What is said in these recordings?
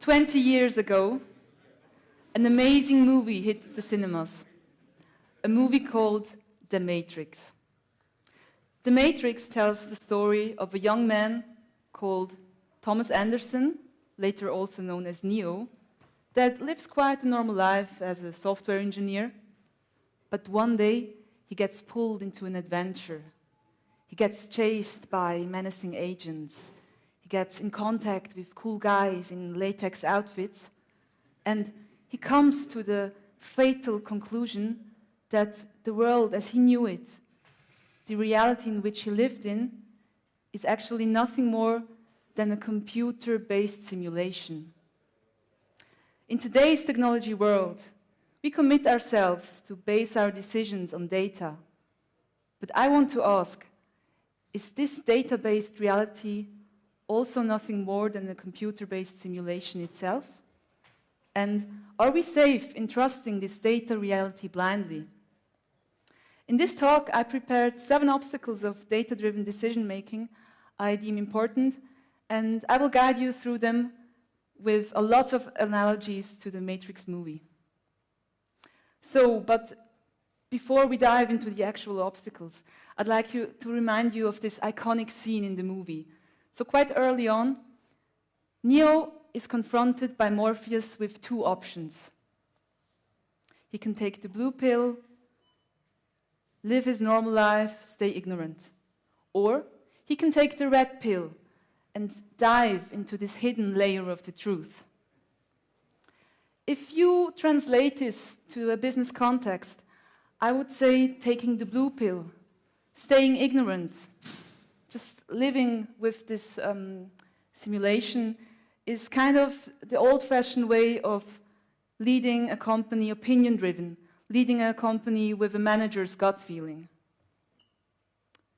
20 years ago, an amazing movie hit the cinemas. A movie called The Matrix. The Matrix tells the story of a young man called Thomas Anderson, later also known as Neo, that lives quite a normal life as a software engineer, but one day he gets pulled into an adventure. He gets chased by menacing agents. He gets in contact with cool guys in latex outfits, and he comes to the fatal conclusion that the world as he knew it, the reality in which he lived in, is actually nothing more than a computer-based simulation. In today's technology world, we commit ourselves to base our decisions on data. But I want to ask, is this data-based reality also nothing more than a computer-based simulation itself? And are we safe in trusting this data reality blindly? In this talk, I prepared 7 obstacles of data-driven decision-making I deem important, and I will guide you through them with a lot of analogies to the Matrix movie. But before we dive into the actual obstacles, I'd like to remind you of this iconic scene in the movie. So quite early on, Neo is confronted by Morpheus with 2 options. He can take the blue pill, live his normal life, stay ignorant. Or he can take the red pill and dive into this hidden layer of the truth. If you translate this to a business context, I would say taking the blue pill, staying ignorant, just living with this simulation is kind of the old-fashioned way of leading a company opinion-driven, leading a company with a manager's gut feeling.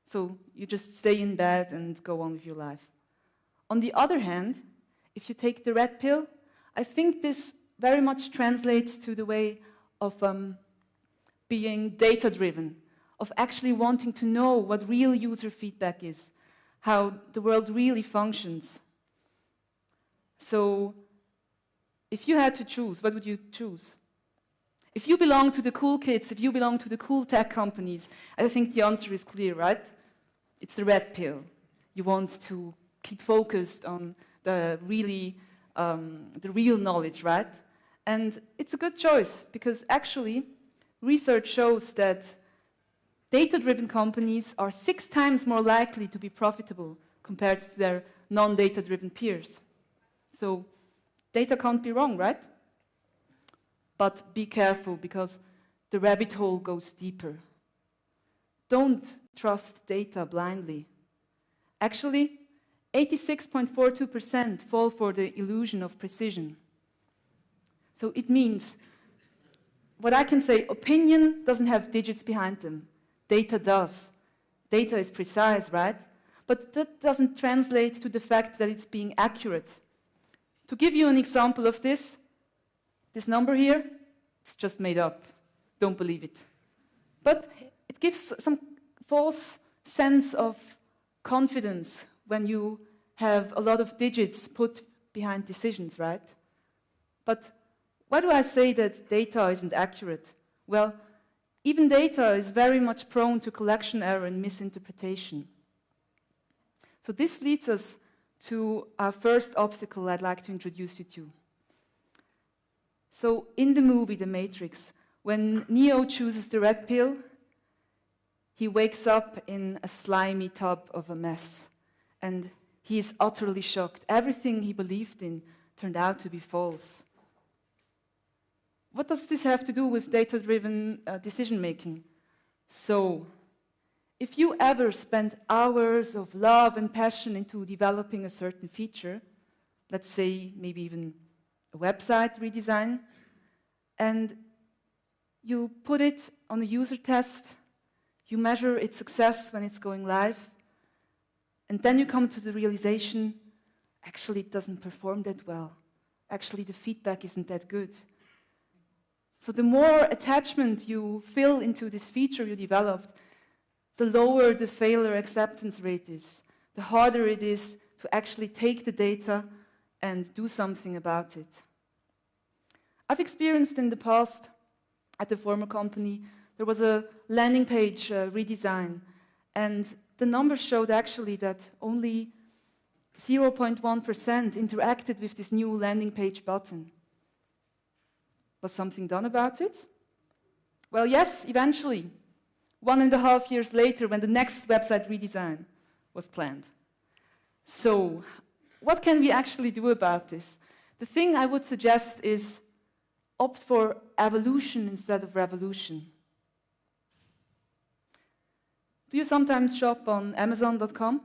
So you just stay in bed and go on with your life. On the other hand, if you take the red pill, I think this very much translates to the way of being data-driven, of actually wanting to know what real user feedback is, how the world really functions. So if you had to choose, what would you choose? If you belong to the cool kids, if you belong to the cool tech companies, I think the answer is clear, right? It's the red pill. You want to keep focused on the real knowledge, right? And it's a good choice, because actually, research shows that data-driven companies are 6 times more likely to be profitable compared to their non-data-driven peers. So data can't be wrong, right? But be careful, because the rabbit hole goes deeper. Don't trust data blindly. Actually, 86.42% fall for the illusion of precision. So it means, what I can say, opinion doesn't have digits behind them. Data does. Data is precise, right? But that doesn't translate to the fact that it's being accurate. To give you an example of this number here, it's just made up. Don't believe it. But it gives some false sense of confidence when you have a lot of digits put behind decisions, right? But why do I say that data isn't accurate? Well, even data is very much prone to collection error and misinterpretation. So this leads us to our first obstacle I'd like to introduce you to. So in the movie The Matrix, when Neo chooses the red pill, he wakes up in a slimy tub of a mess, and he is utterly shocked. Everything he believed in turned out to be false. What does this have to do with data-driven decision-making? So, if you ever spent hours of love and passion into developing a certain feature, let's say maybe even a website redesign, and you put it on a user test, you measure its success when it's going live, and then you come to the realization, actually it doesn't perform that well. Actually the feedback isn't that good. So the more attachment you fill into this feature you developed, the lower the failure acceptance rate is, the harder it is to actually take the data and do something about it. I've experienced in the past, at the former company, there was a landing page redesign, and the numbers showed actually that only 0.1% interacted with this new landing page button. Was something done about it? Well, yes, eventually. 1.5 years later, when the next website redesign was planned. So, what can we actually do about this? The thing I would suggest is opt for evolution instead of revolution. Do you sometimes shop on Amazon.com?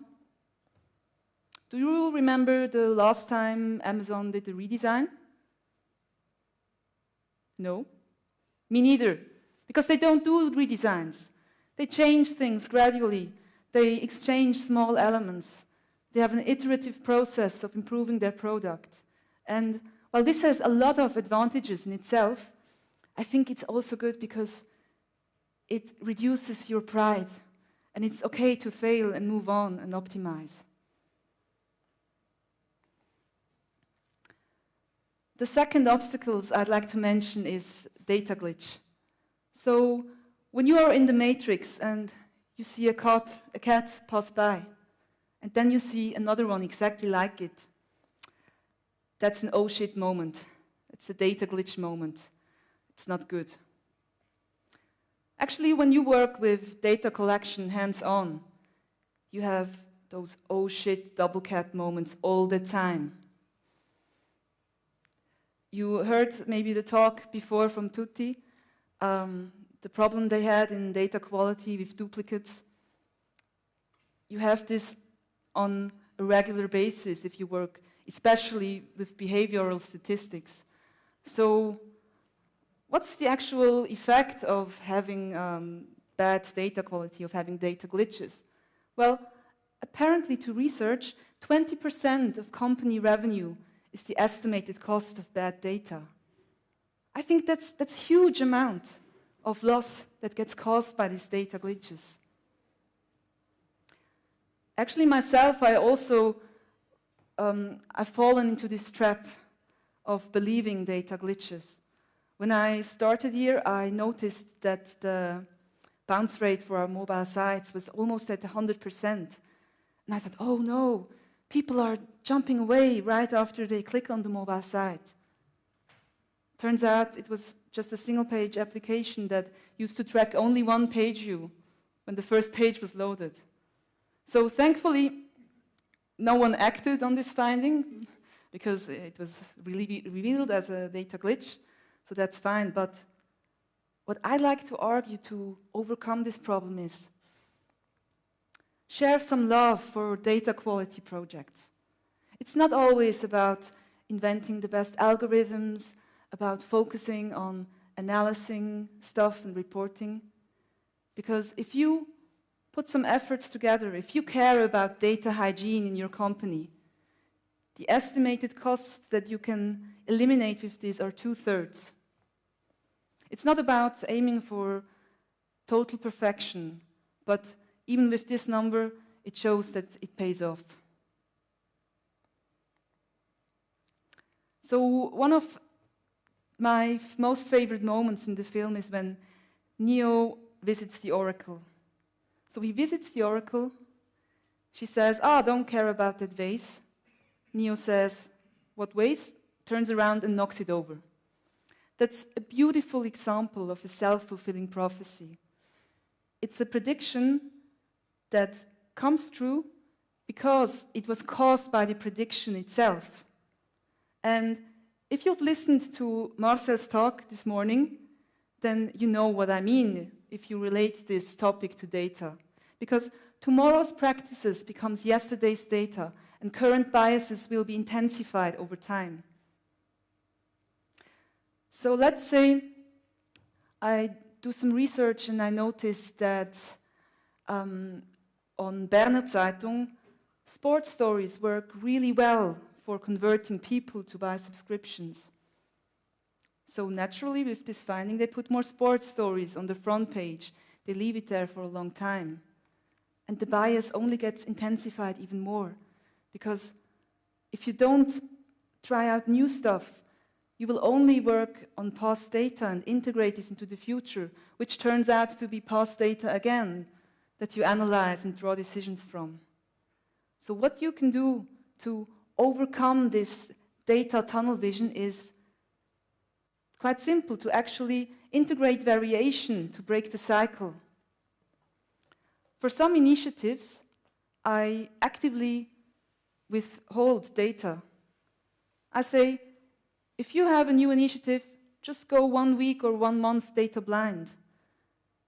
Do you remember the last time Amazon did a redesign? No? Me neither. Because they don't do redesigns. They change things gradually. They exchange small elements. They have an iterative process of improving their product. And while this has a lot of advantages in itself, I think it's also good because it reduces your pride. And it's okay to fail and move on and optimize. The second obstacles I'd like to mention is data glitch. So when you are in the matrix and you see a cat pass by, and then you see another one exactly like it, that's an oh shit moment. It's a data glitch moment. It's not good. Actually, when you work with data collection hands-on, you have those oh shit double cat moments all the time. You heard maybe the talk before from Tutti, the problem they had in data quality with duplicates. You have this on a regular basis if you work, especially with behavioral statistics. So what's the actual effect of having bad data quality, of having data glitches? Well, apparently to research, 20% of company revenue is the estimated cost of bad data. I think that's a huge amount of loss that gets caused by these data glitches. Actually, myself, I've fallen into this trap of believing data glitches. When I started here, I noticed that the bounce rate for our mobile sites was almost at 100%. And I thought, oh no, people are jumping away right after they click on the mobile site. Turns out it was just a single-page application that used to track only one page view when the first page was loaded. So thankfully, no one acted on this finding because it was really revealed as a data glitch, so that's fine. But what I'd like to argue to overcome this problem is share some love for data quality projects. It's not always about inventing the best algorithms, about focusing on analyzing stuff and reporting. Because if you put some efforts together, if you care about data hygiene in your company, the estimated costs that you can eliminate with this are 2/3. It's not about aiming for total perfection, but even with this number, it shows that it pays off. So one of my most favorite moments in the film is when Neo visits the Oracle. So he visits the Oracle. She says, don't care about that vase. Neo says, what vase? Turns around and knocks it over. That's a beautiful example of a self-fulfilling prophecy. It's a prediction that comes true because it was caused by the prediction itself. And if you've listened to Marcel's talk this morning, then you know what I mean if you relate this topic to data. Because tomorrow's practices becomes yesterday's data, and current biases will be intensified over time. So let's say I do some research and I notice that on Berner Zeitung, sports stories work really well for converting people to buy subscriptions. So naturally, with this finding, they put more sports stories on the front page. They leave it there for a long time. And the bias only gets intensified even more. Because if you don't try out new stuff. You will only work on past data and integrate this into the future, which turns out to be past data again, that you analyze and draw decisions from. So what you can do to overcome this data tunnel vision is quite simple, to actually integrate variation to break the cycle. For some initiatives, I actively withhold data. I say, if you have a new initiative, just go 1 week or 1 month data blind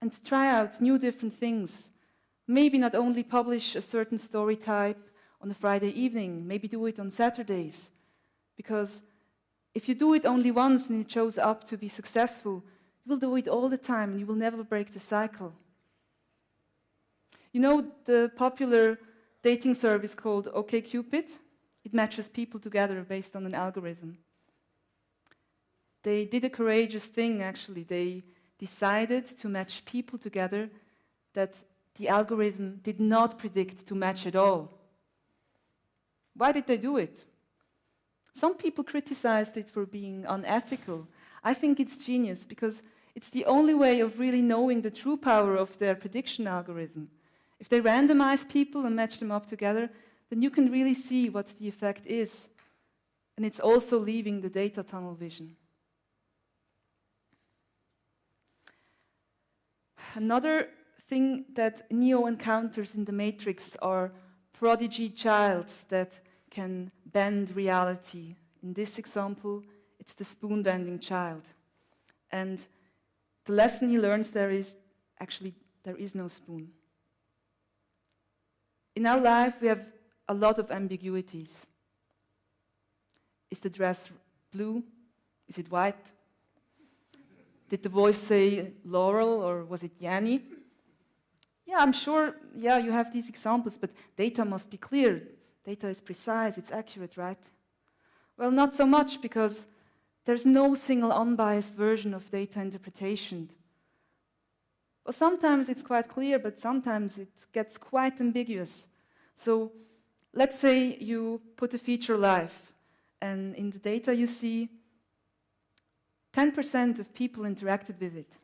and try out new different things. Maybe not only publish a certain story type on a Friday evening, maybe do it on Saturdays. Because if you do it only once and it shows up to be successful, you will do it all the time and you will never break the cycle. You know the popular dating service called OkCupid? It matches people together based on an algorithm. They did a courageous thing, actually. They decided to match people together that the algorithm did not predict to match at all. Why did they do it? Some people criticized it for being unethical. I think it's genius because it's the only way of really knowing the true power of their prediction algorithm. If they randomize people and match them up together, then you can really see what the effect is. And it's also leaving the data tunnel vision. Another thing that Neo encounters in the Matrix are prodigy childs that can bend reality. In this example, it's the spoon-bending child. And the lesson he learns there is, actually, there is no spoon. In our life, we have a lot of ambiguities. Is the dress blue? Is it white? Did the voice say Laurel or was it Yanni? Yeah, I'm sure, yeah, you have these examples, but data must be clear. Data is precise, it's accurate, right? Well, not so much, because there's no single unbiased version of data interpretation. Well, sometimes it's quite clear, but sometimes it gets quite ambiguous. So let's say you put a feature live, and in the data you see 10% of people interacted with it.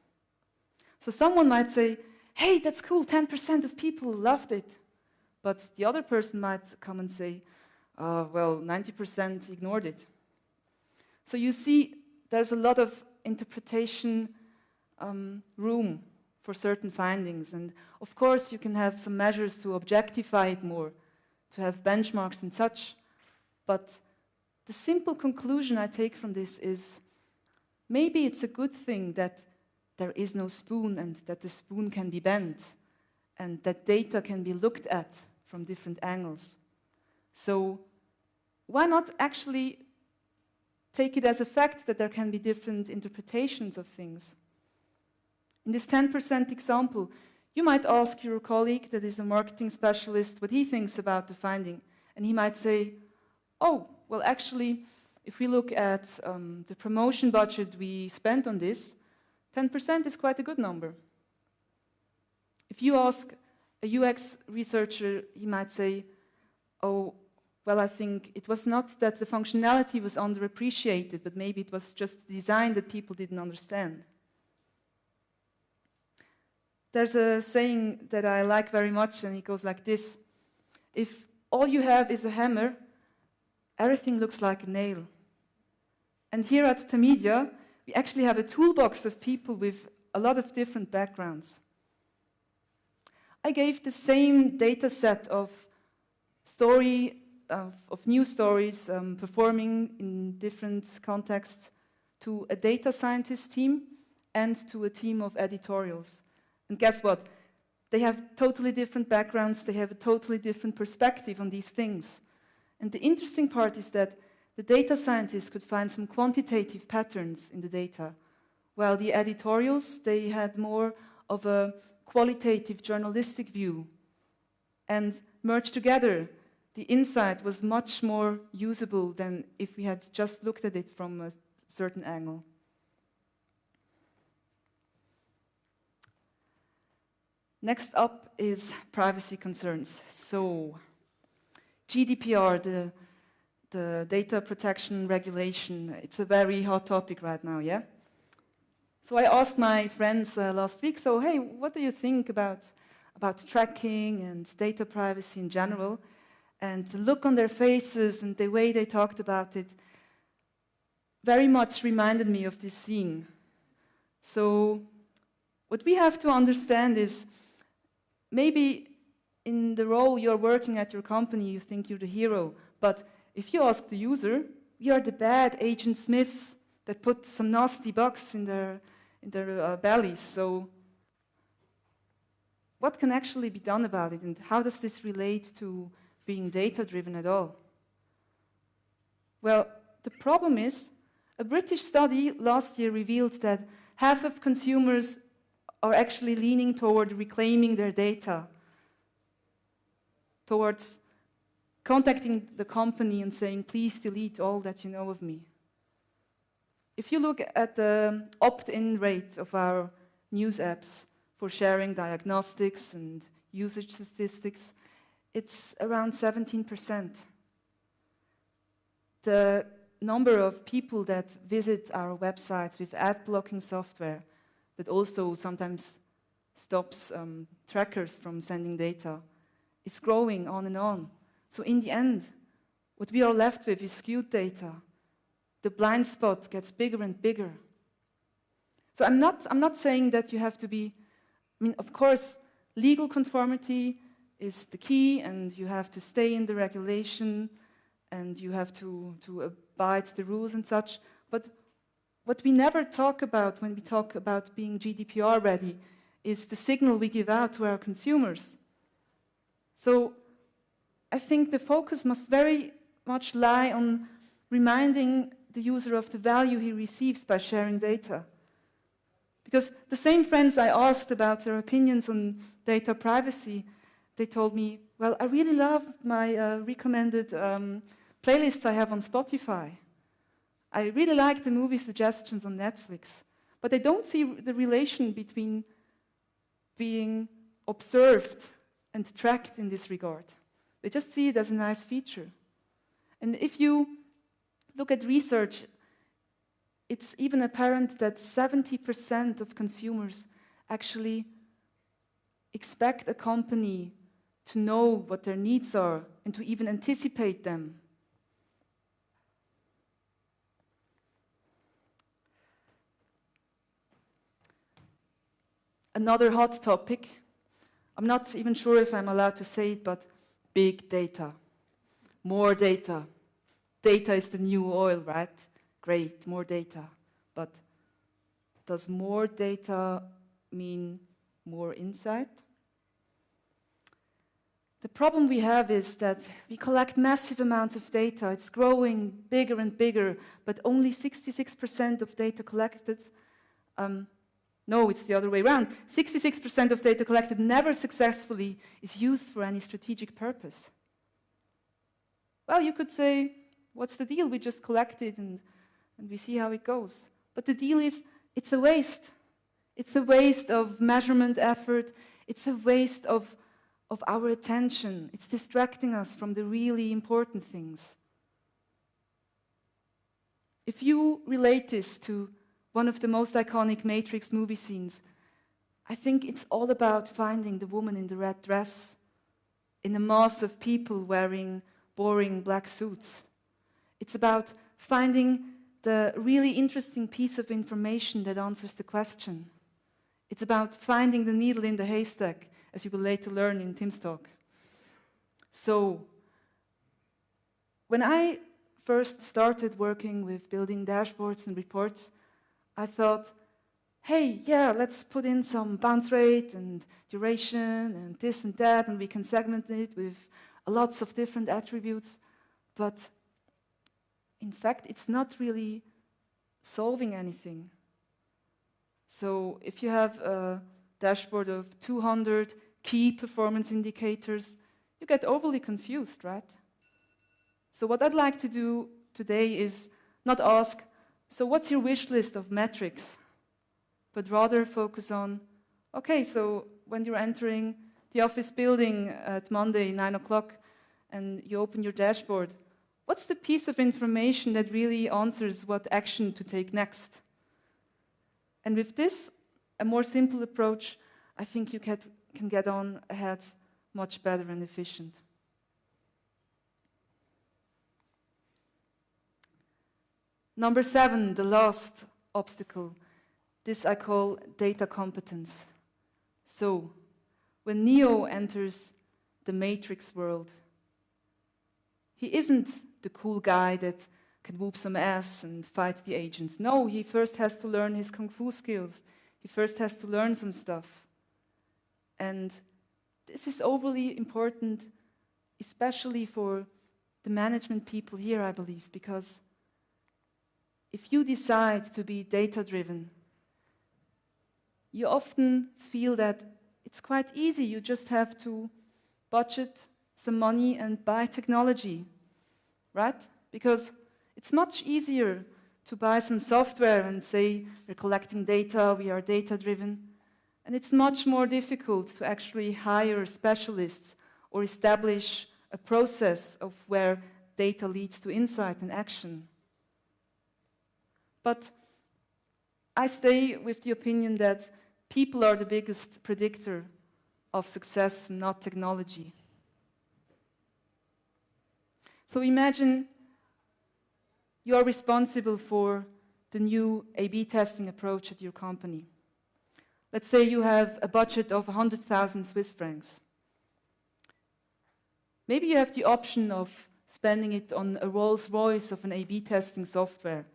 So someone might say, hey, that's cool, 10% of people loved it. But the other person might come and say, well, 90% ignored it. So you see, there's a lot of interpretation room for certain findings. And of course, you can have some measures to objectify it more, to have benchmarks and such. But the simple conclusion I take from this is, maybe it's a good thing that there is no spoon and that the spoon can be bent and that data can be looked at from different angles. So why not actually take it as a fact that there can be different interpretations of things? In this 10% example, you might ask your colleague that is a marketing specialist what he thinks about the finding. And he might say, oh, well, actually, if we look at the promotion budget we spent on this, 10% is quite a good number. If you ask a UX researcher, he might say, oh, well, I think it was not that the functionality was underappreciated, but maybe it was just design that people didn't understand. There's a saying that I like very much, and it goes like this. If all you have is a hammer, everything looks like a nail. And here at Tamedia, we actually have a toolbox of people with a lot of different backgrounds. I gave the same data set of news stories performing in different contexts to a data scientist team and to a team of editorials. And guess what? They have totally different backgrounds, they have a totally different perspective on these things. And the interesting part is that the data scientists could find some quantitative patterns in the data, while the editorials, they had more of a qualitative journalistic view. And merged together, the insight was much more usable than if we had just looked at it from a certain angle. Next up is privacy concerns. So, GDPR, the the data protection regulation. It's a very hot topic right now, yeah? So I asked my friends last week, so hey, what do you think about tracking and data privacy in general? And the look on their faces and the way they talked about it very much reminded me of this scene. So what we have to understand is, maybe in the role you're working at your company, you think you're the hero, but if you ask the user, we are the bad Agent Smiths that put some nasty bugs in their bellies. So what can actually be done about it, and how does this relate to being data-driven at all? Well, the problem is, a British study last year revealed that half of consumers are actually leaning toward reclaiming their data, towards contacting the company and saying, please delete all that you know of me. If you look at the opt-in rate of our news apps for sharing diagnostics and usage statistics, it's around 17%. The number of people that visit our websites with ad-blocking software that also sometimes stops trackers from sending data is growing on and on. So in the end, what we are left with is skewed data. The blind spot gets bigger and bigger. So I'm not saying that you have to be, I mean, of course, legal conformity is the key, and you have to stay in the regulation, and you have to abide the rules and such. But what we never talk about when we talk about being GDPR ready is the signal we give out to our consumers. So I think the focus must very much lie on reminding the user of the value he receives by sharing data. Because the same friends I asked about their opinions on data privacy, they told me, well, I really love my recommended playlists I have on Spotify. I really like the movie suggestions on Netflix. But they don't see the relation between being observed and tracked in this regard. They just see it as a nice feature. And if you look at research, it's even apparent that 70% of consumers actually expect a company to know what their needs are and to even anticipate them. Another hot topic, I'm not even sure if I'm allowed to say it, but big data, more data. Data is the new oil, right? Great, more data. But does more data mean more insight? The problem we have is that we collect massive amounts of data. It's growing bigger and bigger, but only 66% of data collected, no, it's the other way around. 66% of data collected never successfully is used for any strategic purpose. Well, you could say, what's the deal? We just collect it and we see how it goes. But the deal is, it's a waste. It's a waste of measurement effort. It's a waste of our attention. It's distracting us from the really important things. If you relate this to one of the most iconic Matrix movie scenes, I think it's all about finding the woman in the red dress in a mass of people wearing boring black suits. It's about finding the really interesting piece of information that answers the question. It's about finding the needle in the haystack, as you will later learn in Tim's talk. So, when I first started working with building dashboards and reports, I thought, hey, yeah, let's put in some bounce rate and duration and this and that, and we can segment it with lots of different attributes. But in fact, it's not really solving anything. So if you have a dashboard of 200 key performance indicators, you get overly confused, right? So what I'd like to do today is not ask, so what's your wish list of metrics? But rather focus on, okay, so when you're entering the office building at Monday, 9 o'clock, and you open your dashboard, What's the piece of information that really answers what action to take next? And with this, a more simple approach, I think you can get on ahead much better and efficient. Number 7, the last obstacle. This I call data competence. So, when Neo enters the Matrix world, he isn't the cool guy that can whoop some ass and fight the agents. No, he first has to learn his kung fu skills. He first has to learn some stuff. And this is overly important, especially for the management people here, I believe, because if you decide to be data-driven, you often feel that it's quite easy. You just have to budget some money and buy technology, right? Because it's much easier to buy some software and say, we're collecting data, we are data-driven. And it's much more difficult to actually hire specialists or establish a process of where data leads to insight and action. But I stay with the opinion that people are the biggest predictor of success, not technology. So imagine you are responsible for the new A/B testing approach at your company. Let's say you have a budget of 100,000 Swiss francs. Maybe you have the option of spending it on a Rolls-Royce of an A/B testing software,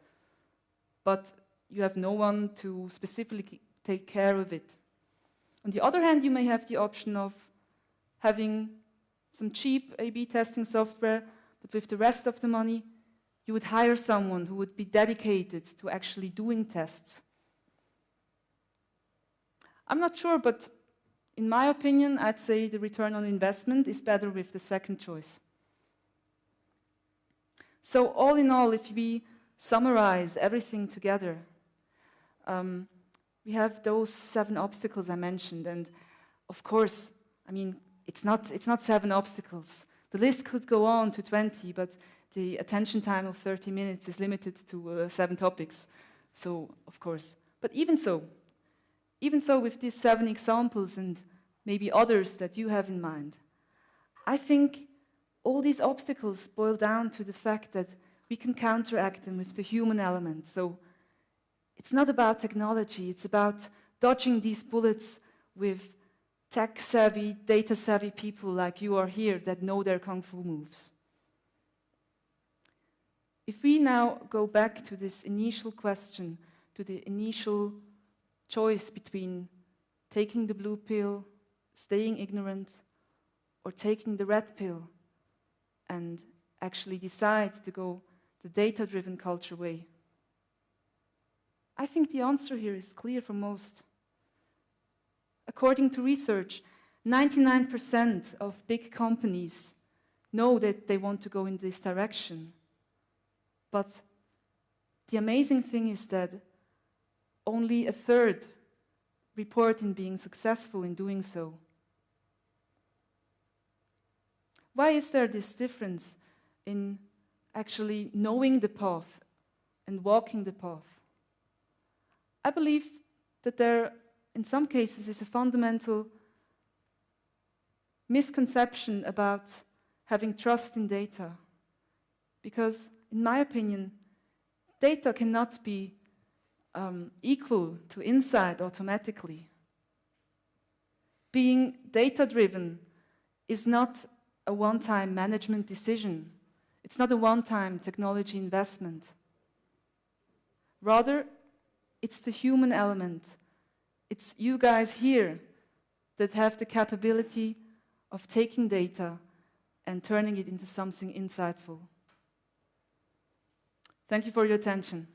but you have no one to specifically take care of it. On the other hand, you may have the option of having some cheap A/B testing software, but with the rest of the money, you would hire someone who would be dedicated to actually doing tests. I'm not sure, but in my opinion, I'd say the return on investment is better with the second choice. So all in all, if we summarize everything together, we have those 7 obstacles I mentioned, and of course, I mean, it's not 7 obstacles. The list could go on to 20, but the attention time of 30 minutes is limited to 7 topics. So, of course. But even so with these 7 examples and maybe others that you have in mind, I think all these obstacles boil down to the fact that we can counteract them with the human element. So it's not about technology, it's about dodging these bullets with tech-savvy, data-savvy people like you are here that know their kung fu moves. If we now go back to this initial question, to the initial choice between taking the blue pill, staying ignorant, or taking the red pill, and actually decide to go the data-driven culture way, I think the answer here is clear for most. According to research, 99% of big companies know that they want to go in this direction. But the amazing thing is that only a third report in being successful in doing so. Why is there this difference in actually knowing the path and walking the path? I believe that there, in some cases, is a fundamental misconception about having trust in data. Because, in my opinion, data cannot be equal to insight automatically. Being data-driven is not a one-time management decision. It's not a one-time technology investment. Rather, it's the human element. It's you guys here that have the capability of taking data and turning it into something insightful. Thank you for your attention.